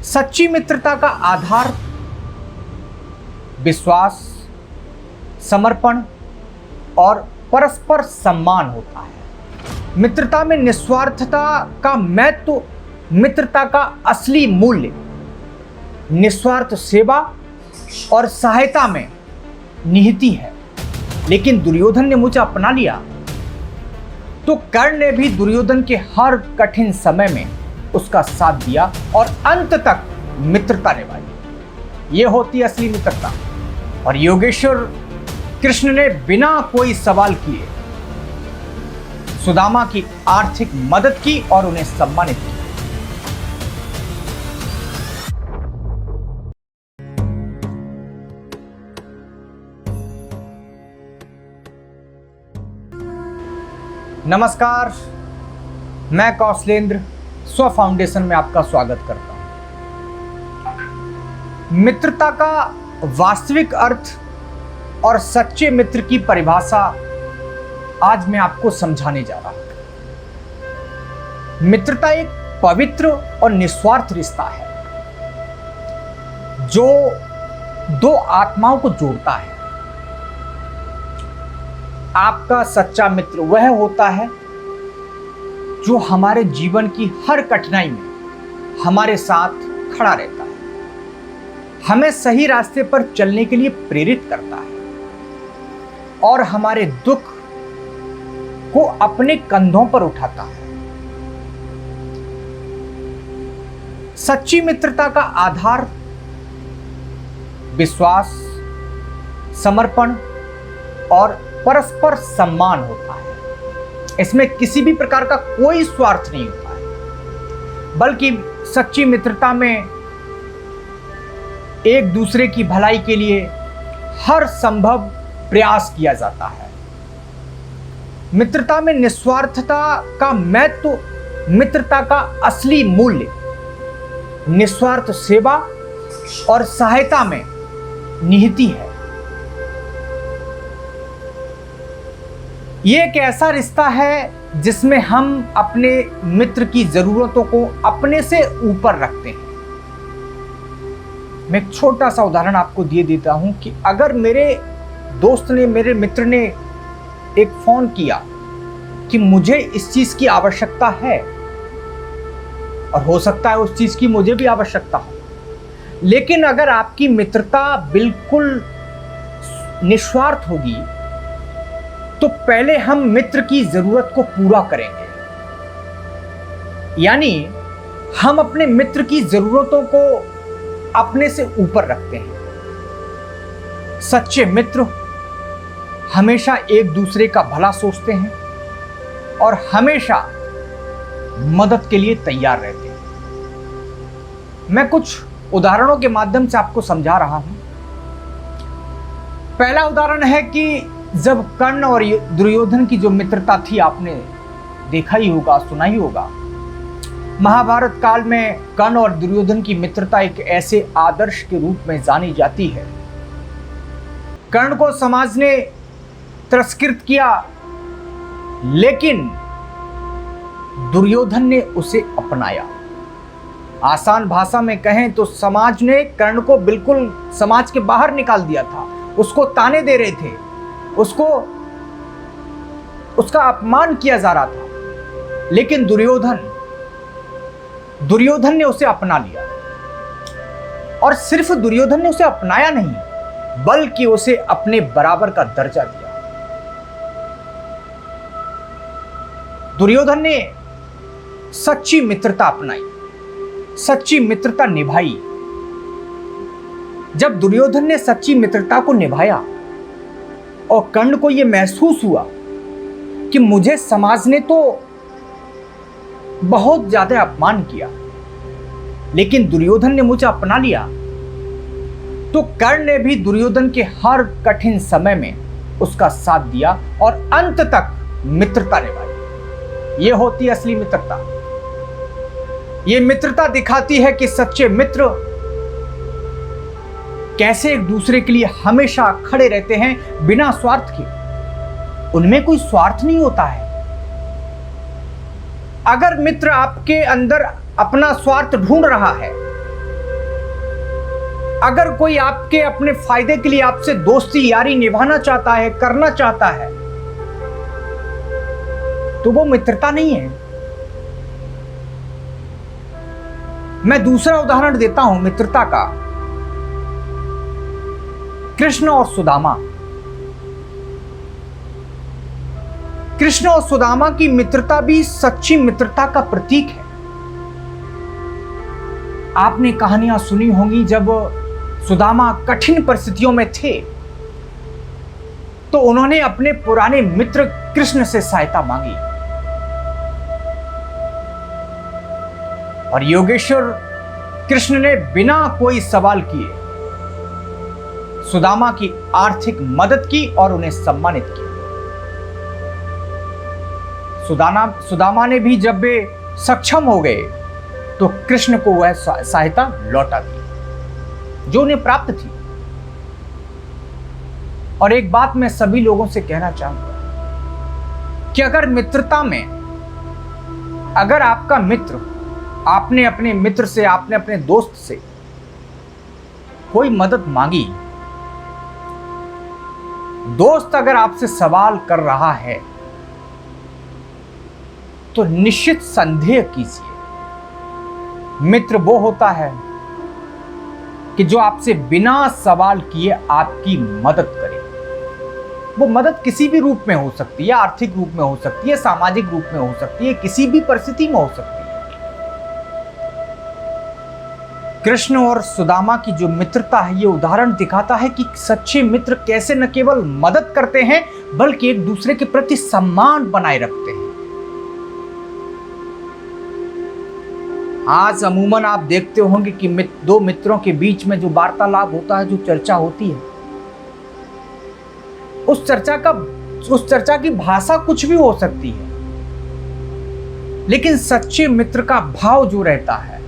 सच्ची मित्रता का आधार विश्वास, समर्पण और परस्पर सम्मान होता है। मित्रता में निस्वार्थता का महत्व, मित्रता का असली मूल्य निस्वार्थ सेवा और सहायता में निहित है। लेकिन दुर्योधन ने मुझे अपना लिया तो कर्ण ने भी दुर्योधन के हर कठिन समय में उसका साथ दिया और अंत तक मित्रता निभाई। यह होती असली मित्रता। और योगेश्वर कृष्ण ने बिना कोई सवाल किए सुदामा की आर्थिक मदद की और उन्हें सम्मानित किया। नमस्कार, मैं कौशलेंद्र स्व फाउंडेशन में आपका स्वागत करता हूं। मित्रता का वास्तविक अर्थ और सच्चे मित्र की परिभाषा आज मैं आपको समझाने जा रहा हूं। मित्रता एक पवित्र और निस्वार्थ रिश्ता है जो दो आत्माओं को जोड़ता है। आपका सच्चा मित्र वह होता है जो हमारे जीवन की हर कठिनाई में हमारे साथ खड़ा रहता है, हमें सही रास्ते पर चलने के लिए प्रेरित करता है और हमारे दुख को अपने कंधों पर उठाता है। सच्ची मित्रता का आधार विश्वास, समर्पण और परस्पर सम्मान होता है। इसमें किसी भी प्रकार का कोई स्वार्थ नहीं होता है, बल्कि सच्ची मित्रता में एक दूसरे की भलाई के लिए हर संभव प्रयास किया जाता है। मित्रता में निस्वार्थता का महत्व, मित्रता का असली मूल्य निस्वार्थ सेवा और सहायता में निहित है। यह एक ऐसा रिश्ता है जिसमें हम अपने मित्र की जरूरतों को अपने से ऊपर रखते हैं। मैं एक छोटा सा उदाहरण आपको दिए देता हूं कि अगर मेरे दोस्त ने, मेरे मित्र ने एक फोन किया कि मुझे इस चीज की आवश्यकता है, और हो सकता है उस चीज की मुझे भी आवश्यकता हो, लेकिन अगर आपकी मित्रता बिल्कुल निस्वार्थ होगी तो पहले हम मित्र की जरूरत को पूरा करेंगे। यानी हम अपने मित्र की जरूरतों को अपने से ऊपर रखते हैं। सच्चे मित्र हमेशा एक दूसरे का भला सोचते हैं और हमेशा मदद के लिए तैयार रहते हैं। मैं कुछ उदाहरणों के माध्यम से आपको समझा रहा हूं। पहला उदाहरण है कि जब कर्ण और दुर्योधन की जो मित्रता थी, आपने देखा ही होगा, सुना ही होगा। महाभारत काल में कर्ण और दुर्योधन की मित्रता एक ऐसे आदर्श के रूप में जानी जाती है। कर्ण को समाज ने तिरस्कृत किया, लेकिन दुर्योधन ने उसे अपनाया। आसान भाषा में कहें तो समाज ने कर्ण को बिल्कुल समाज के बाहर निकाल दिया था। उसको ताने दे रहे थे, उसको उसका अपमान किया जा रहा था, लेकिन दुर्योधन ने उसे अपना लिया। और सिर्फ दुर्योधन ने उसे अपनाया नहीं, बल्कि उसे अपने बराबर का दर्जा दिया। दुर्योधन ने सच्ची मित्रता अपनाई, सच्ची मित्रता निभाई। जब दुर्योधन ने सच्ची मित्रता को निभाया और कर्ण को यह महसूस हुआ कि मुझे समाज ने तो बहुत ज्यादा अपमान किया, लेकिन दुर्योधन ने मुझे अपना लिया, तो कर्ण ने भी दुर्योधन के हर कठिन समय में उसका साथ दिया और अंत तक मित्रता निभाई। यह होती असली मित्रता। यह मित्रता दिखाती है कि सच्चे मित्र कैसे एक दूसरे के लिए हमेशा खड़े रहते हैं बिना स्वार्थ के। उनमें कोई स्वार्थ नहीं होता है। अगर मित्र आपके अंदर अपना स्वार्थ ढूंढ रहा है अगर कोई आपके अपने फायदे के लिए आपसे दोस्ती यारी निभाना चाहता है, करना चाहता है, तो वो मित्रता नहीं है। मैं दूसरा उदाहरण देता हूं मित्रता का। कृष्ण और सुदामा। कृष्ण और सुदामा की मित्रता भी सच्ची मित्रता का प्रतीक है। आपने कहानियां सुनी होंगी, जब सुदामा कठिन परिस्थितियों में थे तो उन्होंने अपने पुराने मित्र कृष्ण से सहायता मांगी, और योगेश्वर कृष्ण ने बिना कोई सवाल किए सुदामा की आर्थिक मदद की और उन्हें सम्मानित किया। सुदामा ने भी जब वे सक्षम हो गए तो कृष्ण को वह सहायता लौटा दी जो उन्हें प्राप्त थी। और एक बात मैं सभी लोगों से कहना चाहूंगा कि अगर मित्रता में, अगर आपका मित्र, आपने अपने मित्र से, आपने अपने दोस्त से कोई मदद मांगी, दोस्त अगर आपसे सवाल कर रहा है तो निश्चित संदेह कीजिए। मित्र वो होता है कि जो आपसे बिना सवाल किए आपकी मदद करे। वो मदद किसी भी रूप में हो सकती है, आर्थिक रूप में हो सकती है, सामाजिक रूप में हो सकती है, किसी भी परिस्थिति में हो सकती है। कृष्ण और सुदामा की जो मित्रता है, ये उदाहरण दिखाता है कि सच्चे मित्र कैसे न केवल मदद करते हैं बल्कि एक दूसरे के प्रति सम्मान बनाए रखते हैं। आज अमूमन आप देखते होंगे कि दो मित्रों के बीच में जो वार्तालाप होता है, जो चर्चा होती है, उस चर्चा की भाषा कुछ भी हो सकती है, लेकिन सच्चे मित्र का भाव जो रहता है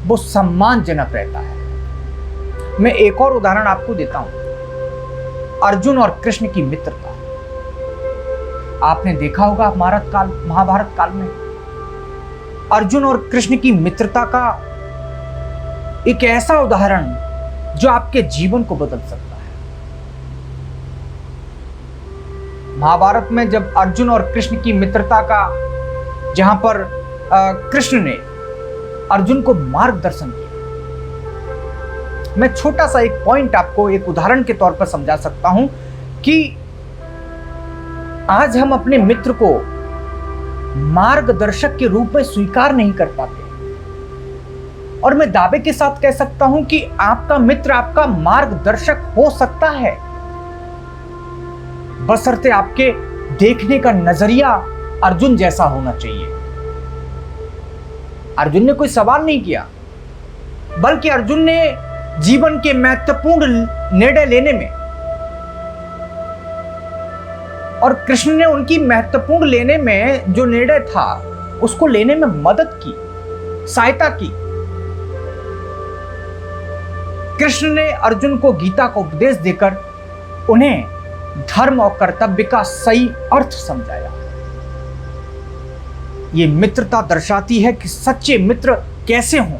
वो सम्मानजनक रहता है। मैं एक और उदाहरण आपको देता हूं, अर्जुन और कृष्ण की मित्रता। आपने देखा होगा महाभारत काल में अर्जुन और कृष्ण की मित्रता का एक ऐसा उदाहरण जो आपके जीवन को बदल सकता है। महाभारत में जब अर्जुन और कृष्ण की मित्रता का, जहां पर कृष्ण ने अर्जुन को मार्गदर्शन किया, मैं छोटा सा एक पॉइंट आपको एक उदाहरण के तौर पर समझा सकता हूं कि आज हम अपने मित्र को मार्गदर्शक के रूप में स्वीकार नहीं कर पाते, और मैं दावे के साथ कह सकता हूं कि आपका मित्र आपका मार्गदर्शक हो सकता है, बशर्ते आपके देखने का नजरिया अर्जुन जैसा होना चाहिए। अर्जुन ने कोई सवाल नहीं किया, बल्कि अर्जुन ने जीवन के महत्वपूर्ण निर्णय लेने में, और कृष्ण ने उनकी महत्वपूर्ण लेने में जो निर्णय था उसको लेने में मदद की, सहायता की। कृष्ण ने अर्जुन को गीता का उपदेश देकर उन्हें धर्म और कर्तव्य का सही अर्थ समझाया। ये मित्रता दर्शाती है कि सच्चे मित्र कैसे हों।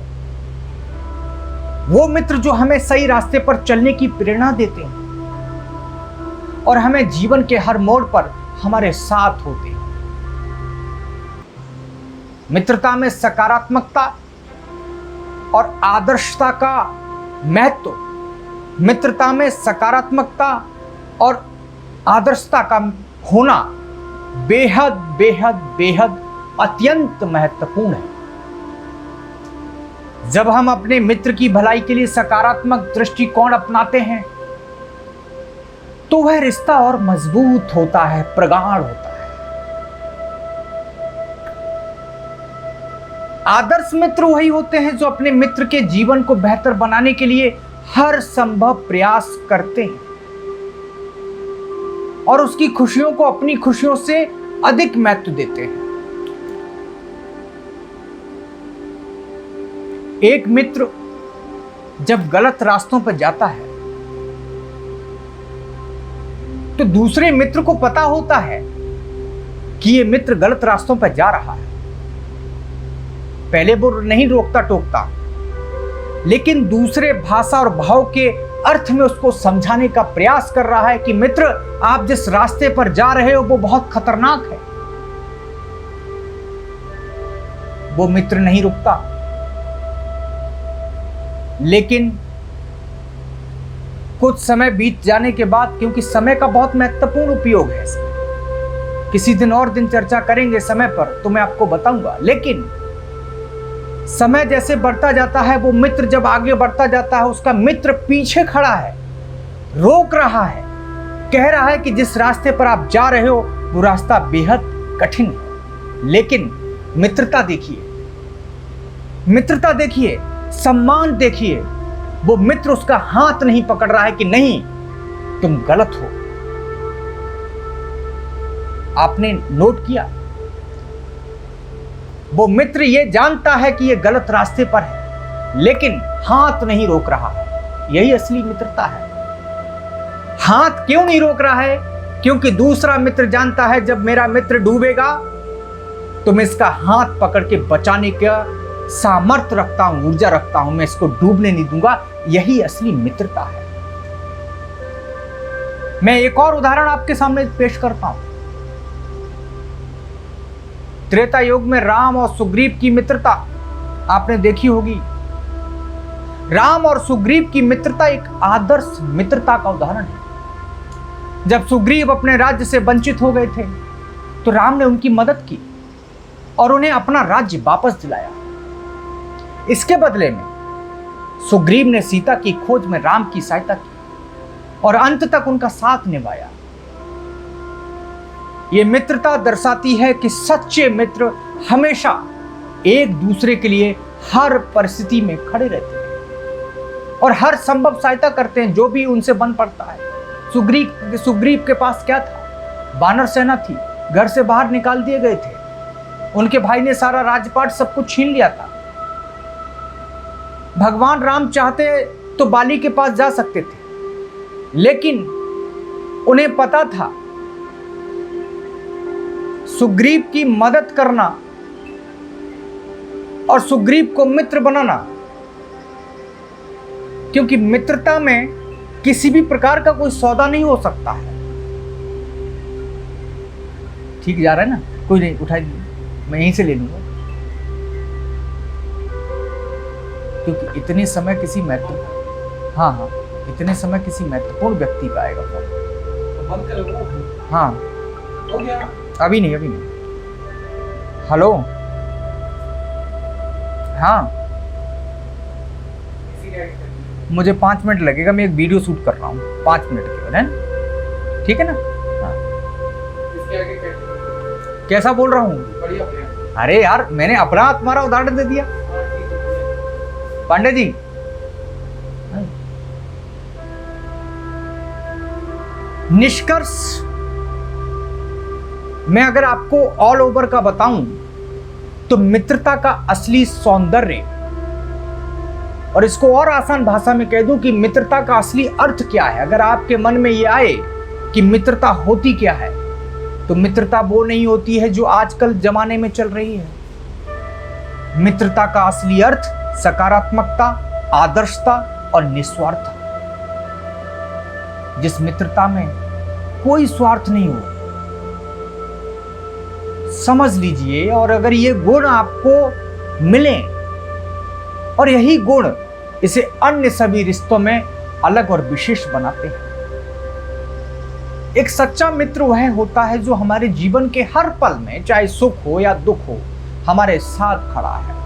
वो मित्र जो हमें सही रास्ते पर चलने की प्रेरणा देते हैं और हमें जीवन के हर मोड़ पर हमारे साथ होते हैं। मित्रता में सकारात्मकता और आदर्शता का महत्व, मित्रता में सकारात्मकता और आदर्शता का होना बेहद बेहद बेहद अत्यंत महत्वपूर्ण है। जब हम अपने मित्र की भलाई के लिए सकारात्मक दृष्टिकोण अपनाते हैं तो वह रिश्ता और मजबूत होता है, प्रगाढ़ होता है। आदर्श मित्र वही होते हैं जो अपने मित्र के जीवन को बेहतर बनाने के लिए हर संभव प्रयास करते हैं और उसकी खुशियों को अपनी खुशियों से अधिक महत्व देते हैं। एक मित्र जब गलत रास्तों पर जाता है तो दूसरे मित्र को पता होता है कि ये मित्र गलत रास्तों पर जा रहा है। पहले वो नहीं रोकता टोकता, लेकिन दूसरे भाषा और भाव के अर्थ में उसको समझाने का प्रयास कर रहा है कि मित्र, आप जिस रास्ते पर जा रहे हो वो बहुत खतरनाक है। वो मित्र नहीं रुकता, लेकिन कुछ समय बीत जाने के बाद, क्योंकि समय का बहुत महत्वपूर्ण उपयोग है इसमें, किसी दिन और दिन चर्चा करेंगे समय पर, तो मैं आपको बताऊंगा। लेकिन समय जैसे बढ़ता जाता है, वो मित्र जब आगे बढ़ता जाता है, उसका मित्र पीछे खड़ा है, रोक रहा है, कह रहा है कि जिस रास्ते पर आप जा रहे हो वो रास्ता बेहद कठिन है। लेकिन मित्रता देखिए, मित्रता देखिए, सम्मान देखिए, वो मित्र उसका हाथ नहीं पकड़ रहा है कि नहीं तुम गलत हो। आपने नोट किया, वो मित्र ये जानता है कि ये गलत रास्ते पर है, लेकिन हाथ नहीं रोक रहा है। यही असली मित्रता है। हाथ क्यों नहीं रोक रहा है? क्योंकि दूसरा मित्र जानता है जब मेरा मित्र डूबेगा तो मैं इसका हाथ पकड़ के बचाने का सामर्थ्य रखता हूं, ऊर्जा रखता हूं, मैं इसको डूबने नहीं दूंगा। यही असली मित्रता है। मैं एक और उदाहरण आपके सामने पेश करता हूं। त्रेता युग में राम और सुग्रीव की मित्रता आपने देखी होगी। राम और सुग्रीव की मित्रता एक आदर्श मित्रता का उदाहरण है। जब सुग्रीव अपने राज्य से वंचित हो गए थे तो राम ने उनकी मदद की और उन्हें अपना राज्य वापस दिलाया। इसके बदले में सुग्रीव ने सीता की खोज में राम की सहायता की और अंत तक उनका साथ निभाया। यह मित्रता दर्शाती है कि सच्चे मित्र हमेशा एक दूसरे के लिए हर परिस्थिति में खड़े रहते हैं और हर संभव सहायता करते हैं जो भी उनसे बन पड़ता है। सुग्रीव के पास क्या था? वानर सेना थी, घर से बाहर निकाल दिए गए थे, उनके भाई ने सारा राजपाट सब कुछ छीन लिया था। भगवान राम चाहते तो बाली के पास जा सकते थे, लेकिन उन्हें पता था सुग्रीव की मदद करना और सुग्रीव को मित्र बनाना, क्योंकि मित्रता में किसी भी प्रकार का कोई सौदा नहीं हो सकता है। ठीक जा रहा है ना? कोई नहीं, उठा दीजिए, मैं यहीं से ले लूंगा। क्योंकि इतने समय किसी इतने समय किसी महत्वपूर्ण व्यक्ति का आएगा फोन। हाँ हो गया, अभी नहीं। हेलो, हाँ मुझे 5 मिनट लगेगा, मैं एक वीडियो शूट कर रहा हूँ 5 मिनट के बाद, ठीक है ना? हाँ। कैसा बोल रहा हूँ? अरे यार, मैंने अपना तुम्हारा उदाहरण दे दिया। पांडे जी, निष्कर्ष मैं अगर आपको ऑल ओवर का बताऊं तो मित्रता का असली सौंदर्य, और इसको और आसान भाषा में कह दूं कि मित्रता का असली अर्थ क्या है, अगर आपके मन में यह आए कि मित्रता होती क्या है, तो मित्रता वो नहीं होती है जो आजकल जमाने में चल रही है। मित्रता का असली अर्थ सकारात्मकता, आदर्शता और निस्वार्थ, जिस मित्रता में कोई स्वार्थ नहीं हो, समझ लीजिए। और अगर ये गुण आपको मिले, और यही गुण इसे अन्य सभी रिश्तों में अलग और विशेष बनाते हैं। एक सच्चा मित्र वह होता है जो हमारे जीवन के हर पल में, चाहे सुख हो या दुख हो, हमारे साथ खड़ा है।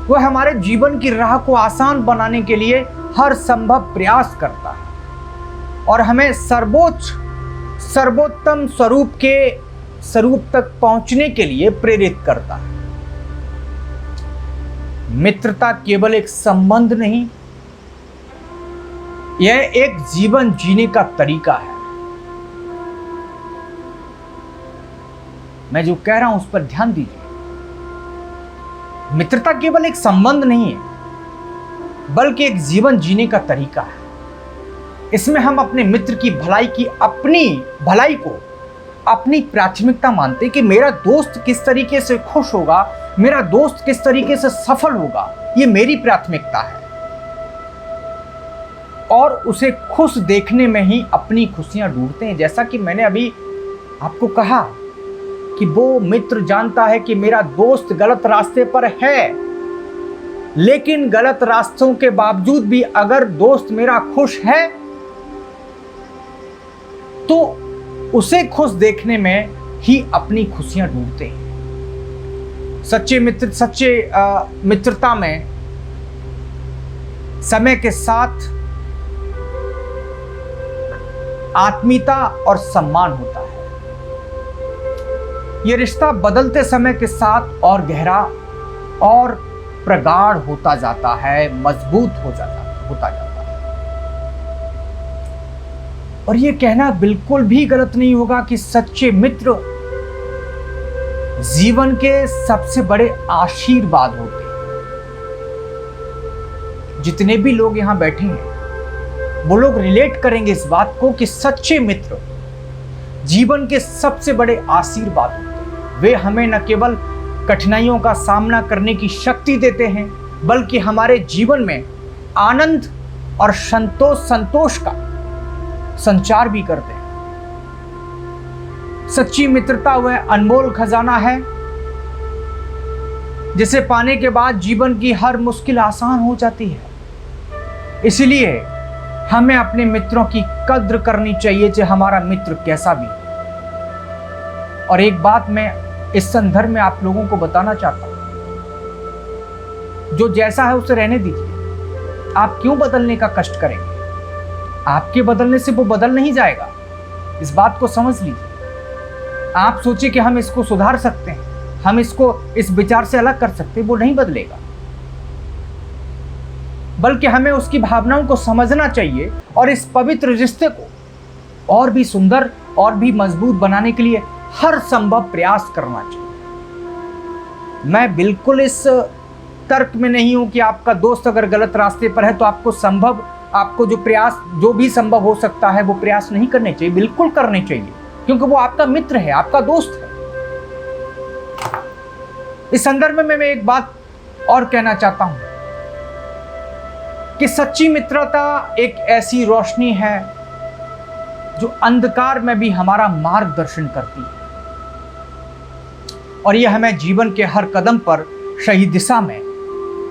वह हमारे जीवन की राह को आसान बनाने के लिए हर संभव प्रयास करता है और हमें सर्वोत्तम स्वरूप तक पहुंचने के लिए प्रेरित करता है। मित्रता केवल एक संबंध नहीं, यह एक जीवन जीने का तरीका है। मैं जो कह रहा हूं उस पर ध्यान दीजिए। मित्रता केवल एक संबंध नहीं है, बल्कि एक जीवन जीने का तरीका है। इसमें हम अपने मित्र की अपनी भलाई को अपनी प्राथमिकता मानते कि मेरा दोस्त किस तरीके से खुश होगा, मेरा दोस्त किस तरीके से सफल होगा, ये मेरी प्राथमिकता है, और उसे खुश देखने में ही अपनी खुशियां ढूंढते हैं। जैसा कि मैंने अभी आपको कहा कि वो मित्र जानता है कि मेरा दोस्त गलत रास्ते पर है, लेकिन गलत रास्तों के बावजूद भी अगर दोस्त मेरा खुश है तो उसे खुश देखने में ही अपनी खुशियां ढूंढते हैं। सच्चे मित्रता में समय के साथ आत्मीयता और सम्मान होता है। यह रिश्ता बदलते समय के साथ और गहरा और प्रगाढ़ होता जाता है, मजबूत होता जाता है। और यह कहना बिल्कुल भी गलत नहीं होगा कि सच्चे मित्र जीवन के सबसे बड़े आशीर्वाद होते हैं। जितने भी लोग यहां बैठे हैं वो लोग रिलेट करेंगे इस बात को कि सच्चे मित्र जीवन के सबसे बड़े आशीर्वाद होते हैं। वे हमें न केवल कठिनाइयों का सामना करने की शक्ति देते हैं, बल्कि हमारे जीवन में आनंद और संतोष का संचार भी करते हैं। सच्ची मित्रता वह अनमोल खजाना है जिसे पाने के बाद जीवन की हर मुश्किल आसान हो जाती है। इसलिए हमें अपने मित्रों की कद्र करनी चाहिए, चाहे हमारा मित्र कैसा भी। और एक बात मैं इस संदर्भ में आप लोगों को बताना चाहता हूं, जो जैसा है उसे रहने दीजिए। आप क्यों बदलने का कष्ट करेंगे? आपके बदलने से वो बदल नहीं जाएगा, इस बात को समझ लीजिए। आप सोचिए कि हम इसको सुधार सकते हैं, हम इसको इस विचार से अलग कर सकते हैं, वो नहीं बदलेगा। बल्कि हमें उसकी भावनाओं को समझना चाहिए और इस पवित्र रिश्ते को और भी सुंदर और भी मजबूत बनाने के लिए हर संभव प्रयास करना चाहिए। मैं बिल्कुल इस तर्क में नहीं हूं कि आपका दोस्त अगर गलत रास्ते पर है तो आपको जो भी संभव हो सकता है वो प्रयास नहीं करने चाहिए, बिल्कुल करने चाहिए, क्योंकि वो आपका मित्र है, आपका दोस्त है। इस संदर्भ में मैं एक बात और कहना चाहता हूं कि सच्ची मित्रता एक ऐसी रोशनी है जो अंधकार में भी हमारा मार्गदर्शन करती है, और यह हमें जीवन के हर कदम पर सही दिशा में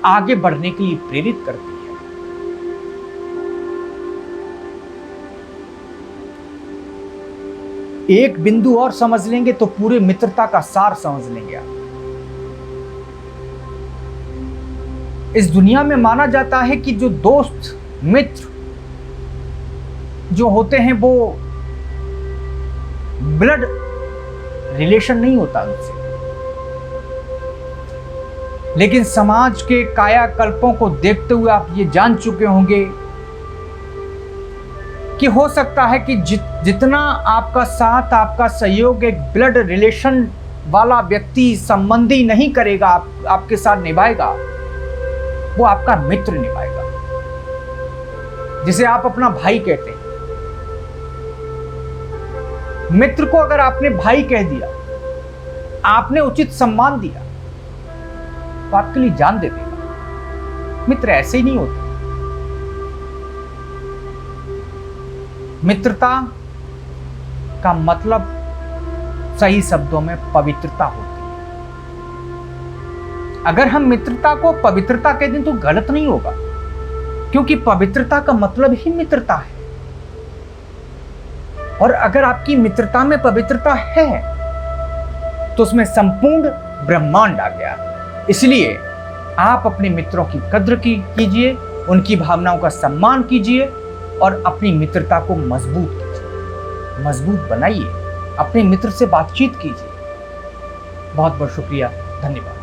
आगे बढ़ने के लिए प्रेरित करती है। एक बिंदु और समझ लेंगे तो पूरे मित्रता का सार समझ लेंगे आप। इस दुनिया में माना जाता है कि जो दोस्त मित्र जो होते हैं वो ब्लड रिलेशन नहीं होता उनसे, लेकिन समाज के कायाकल्पों को देखते हुए आप ये जान चुके होंगे कि हो सकता है कि जितना आपका साथ, आपका सहयोग एक ब्लड रिलेशन वाला व्यक्ति संबंधी नहीं करेगा, आपके साथ निभाएगा, वो आपका मित्र निभाएगा, जिसे आप अपना भाई कहते हैं। मित्र को अगर आपने भाई कह दिया, आपने उचित सम्मान दिया, तो आपके लिए जान दे देगा। मित्र ऐसे ही नहीं होते। मित्रता का मतलब सही शब्दों में पवित्रता होती है। अगर हम मित्रता को पवित्रता कह दें तो गलत नहीं होगा, क्योंकि पवित्रता का मतलब ही मित्रता है। और अगर आपकी मित्रता में पवित्रता है तो उसमें संपूर्ण ब्रह्मांड आ गया। इसलिए आप अपने मित्रों की कद्र कीजिए, उनकी भावनाओं का सम्मान कीजिए और अपनी मित्रता को मजबूत कीजिए, मजबूत बनाइए, अपने मित्र से बातचीत कीजिए। बहुत बहुत शुक्रिया, धन्यवाद।